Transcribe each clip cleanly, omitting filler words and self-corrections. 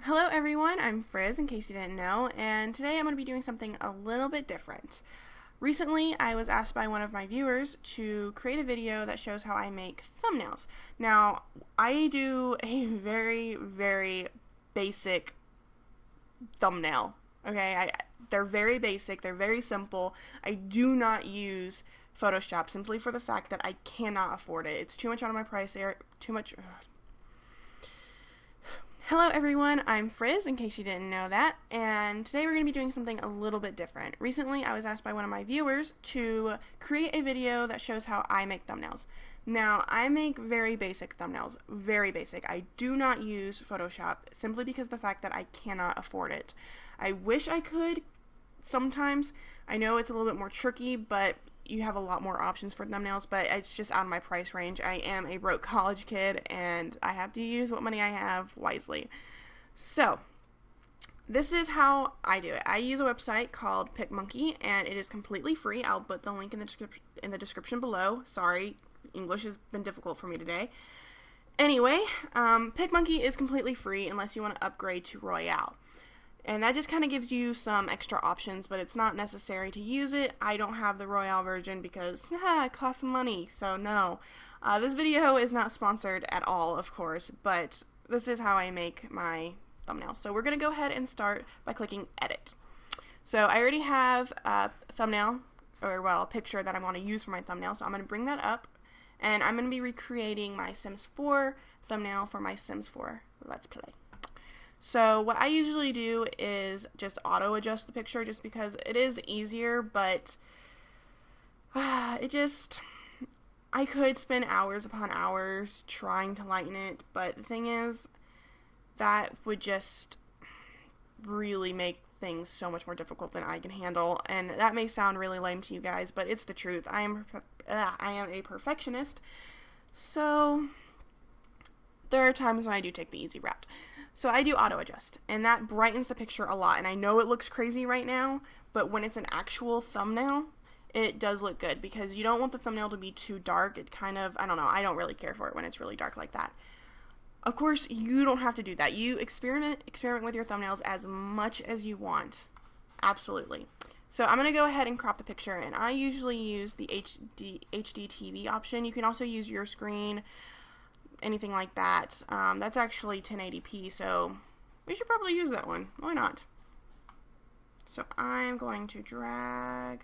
Hello everyone, I'm Friz in case you didn't know, and today I'm going to be doing something a little bit different. Recently, I was asked by one of my viewers to create a video that shows how I make thumbnails. Now, I do a very basic thumbnail, okay? They're very basic, they're very simple. I do not use Photoshop simply for the fact that I cannot afford it. It's too much out of my price area, too much... Hello everyone, I'm Friz, in case you didn't know that, and today we're going to be doing something a little bit different. Recently, I was asked by one of my viewers to create a video that shows how I make thumbnails. Now, I make very basic thumbnails, very basic. I do not use Photoshop, simply because of the fact that I cannot afford it. I wish I could, sometimes. I know it's a little bit more tricky, but you have a lot more options for thumbnails, but it's just out of my price range. I am a broke college kid, and I have to use what money I have wisely. So, this is how I do it. I use a website called PicMonkey, and it is completely free. I'll put the link in the description below. Sorry, English has been difficult for me today. Anyway, PicMonkey is completely free unless you want to upgrade to Royale. And that just kind of gives you some extra options, but it's not necessary to use it. I don't have the Royale version because it costs money, so no. This video is not sponsored at all, of course, but this is how I make my thumbnails. So we're going to go ahead and start by clicking Edit. So I already have a thumbnail, or well, a picture that I want to use for my thumbnail, so I'm going to bring that up, and I'm going to be recreating my Sims 4 thumbnail for my Sims 4 Let's Play. So what I usually do is just auto adjust the picture just because it is easier, but I could spend hours upon hours trying to lighten it, but the thing is that would just really make things so much more difficult than I can handle, and that may sound really lame to you guys, but it's the truth. I am a perfectionist, so there are times when I do take the easy route. So I do auto adjust, and that brightens the picture a lot, and I know it looks crazy right now, but when it's an actual thumbnail, it does look good, because you don't want the thumbnail to be too dark. It kind of, I don't know, I don't really care for it when it's really dark like that. Of course, you don't have to do that. You experiment with your thumbnails as much as you want. Absolutely. So I'm going to go ahead and crop the picture, and I usually use the HD TV option. You can also use your screen, anything like that. That's actually 1080p, so we should probably use that one. Why not? So I'm going to drag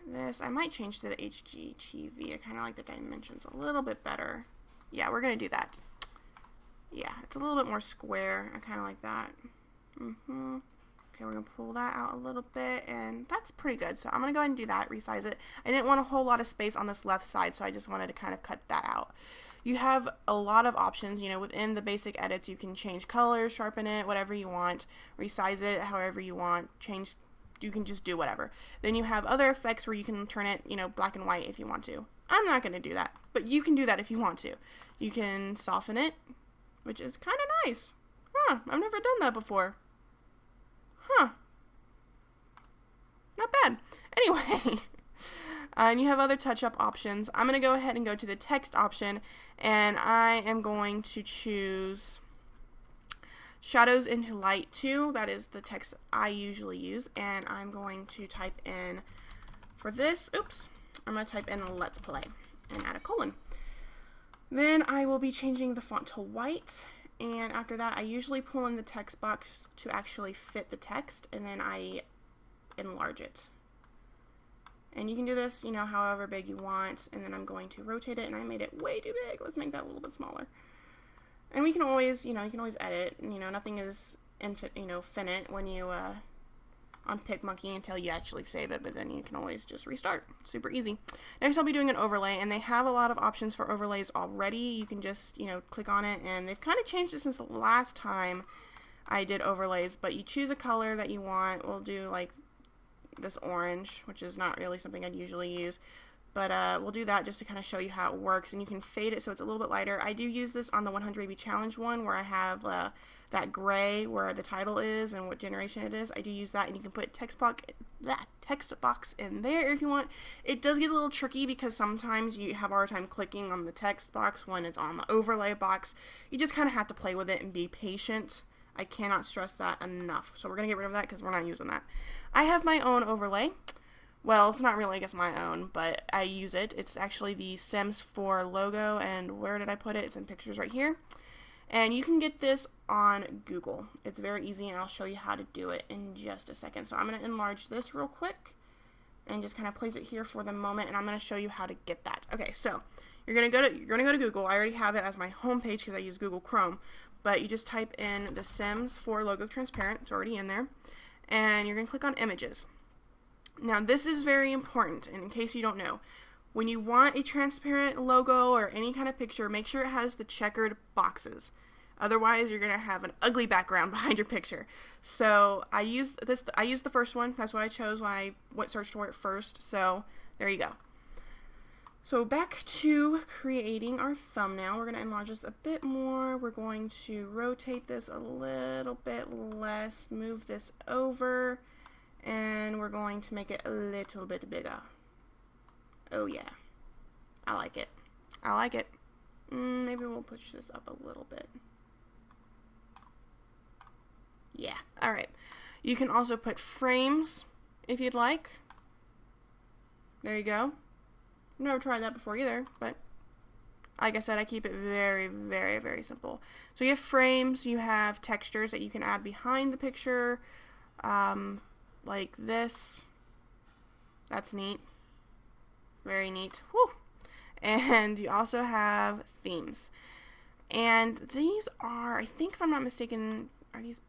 this. I might change to the HGTV. I kind of like the dimensions a little bit better. Yeah, we're going to do that. Yeah, it's a little bit more square. I kind of like that. Okay, we're going to pull that out a little bit, and that's pretty good. So I'm going to go ahead and do that, resize it. I didn't want a whole lot of space on this left side, so I just wanted to kind of cut that out. You have a lot of options, within the basic edits. You can change colors, sharpen it, whatever you want, resize it however you want, you can just do whatever. Then you have other effects where you can turn it, black and white if you want to. I'm not going to do that, but you can do that if you want to. You can soften it, which is kind of nice. I've never done that before. Not bad. Anyway, and you have other touch-up options. I'm going to go ahead and go to the text option, and I am going to choose Shadows into Light 2. That is the text I usually use, and I'm going to type in, for this, I'm going to type in Let's Play and add a colon. Then I will be changing the font to white, and after that I usually pull in the text box to actually fit the text, and then I enlarge it. And you can do this, however big you want, and then I'm going to rotate it, and I made it way too big. Let's make that a little bit smaller. And we can always, you can always edit, nothing is finite when you, on PicMonkey until you actually save it, but then you can always just restart. Super easy. Next I'll be doing an overlay, and they have a lot of options for overlays already. You can just, click on it, and they've kind of changed it since the last time I did overlays, but you choose a color that you want. We'll do, like, this orange, which is not really something I'd usually use. But we'll do that just to kind of show you how it works, and you can fade it so it's a little bit lighter. I do use this on the 100 Baby Challenge one where I have that gray where the title is and what generation it is. I do use that, and you can put that text box in there if you want. It does get a little tricky because sometimes you have a hard time clicking on the text box when it's on the overlay box. You just kind of have to play with it and be patient. I cannot stress that enough. So we're going to get rid of that because we're not using that. I have my own overlay. Well, it's not really, I guess, my own, but I use it. It's actually the Sims 4 logo, and where did I put it? It's in pictures right here. And you can get this on Google. It's very easy, and I'll show you how to do it in just a second. So I'm going to enlarge this real quick and just kind of place it here for the moment, and I'm going to show you how to get that. Okay, so you're going to go to Google. I already have it as my home page because I use Google Chrome, but you just type in the Sims 4 logo transparent. It's already in there, and you're going to click on images. Now, this is very important, and in case you don't know, when you want a transparent logo or any kind of picture, make sure it has the checkered boxes. Otherwise, you're going to have an ugly background behind your picture. So I used the first one. That's what I chose when I searched for it first. So there you go. So back to creating our thumbnail. We're going to enlarge this a bit more. We're going to rotate this a little bit less, move this over, and we're going to make it a little bit bigger. Oh yeah, I like it. I like it. Maybe we'll push this up a little bit. Yeah, alright. You can also put frames if you'd like. There you go. I've never tried that before either, but like I said, I keep it very, very, very simple. So you have frames, you have textures that you can add behind the picture, like this. That's neat. Very neat. Woo! And you also have themes. And these are, I think if I'm not mistaken, are these,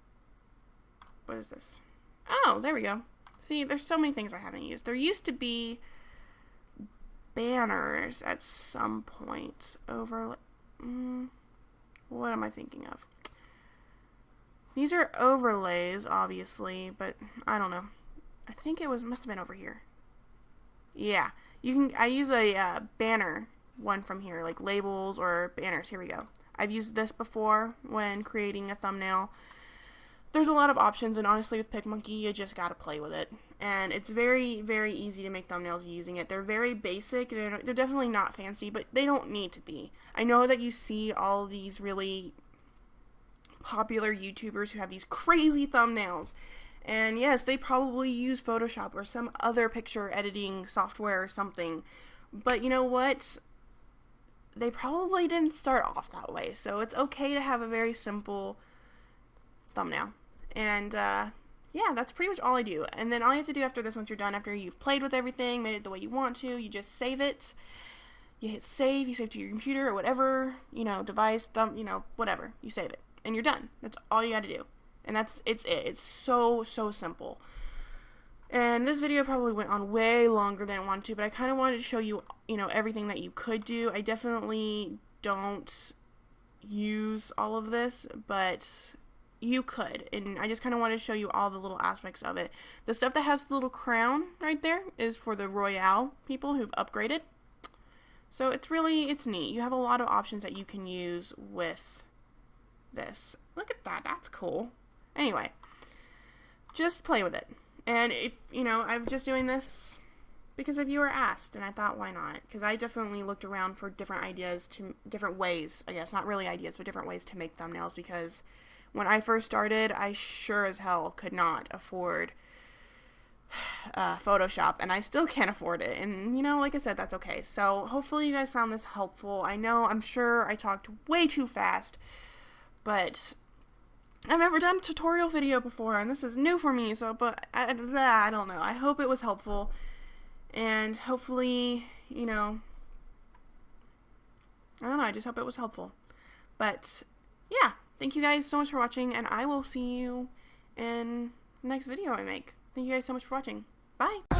what is this? Oh, there we go. See, there's so many things I haven't used. There used to be banners at some point over, what am I thinking of? These are overlays, obviously, but I don't know. I think it must have been over here. Yeah. I use a banner one from here, like labels or banners. Here we go. I've used this before when creating a thumbnail. There's a lot of options, and honestly with PicMonkey, you just gotta play with it. And it's very, very easy to make thumbnails using it. They're very basic. They're definitely not fancy, but they don't need to be. I know that you see all these really popular YouTubers who have these crazy thumbnails. And yes, they probably use Photoshop or some other picture editing software or something. But you know what? They probably didn't start off that way. So it's okay to have a very simple thumbnail. And yeah, that's pretty much all I do. And then all you have to do after this, once you're done, after you've played with everything, made it the way you want to, you just save it. You hit save, you save to your computer or whatever, device, whatever. You save it. And you're done. That's all you gotta do. And it's it. It's so, so simple. And this video probably went on way longer than I wanted to, but I kind of wanted to show you, everything that you could do. I definitely don't use all of this, but you could. And I just kind of wanted to show you all the little aspects of it. The stuff that has the little crown right there is for the Royale people who've upgraded. So it's neat. You have a lot of options that you can use with this. Look at that. That's cool. Anyway, just play with it. And if, I'm just doing this because a viewer asked, and I thought, why not? Because I definitely looked around for different ways, I guess, not really ideas, but different ways to make thumbnails, because when I first started, I sure as hell could not afford Photoshop, and I still can't afford it, and, like I said, that's okay. So, hopefully you guys found this helpful. I'm sure I talked way too fast, but I've never done a tutorial video before, and this is new for me, but I don't know. I hope it was helpful, and hopefully, I don't know, I just hope it was helpful. But, yeah, thank you guys so much for watching, and I will see you in the next video I make. Thank you guys so much for watching. Bye!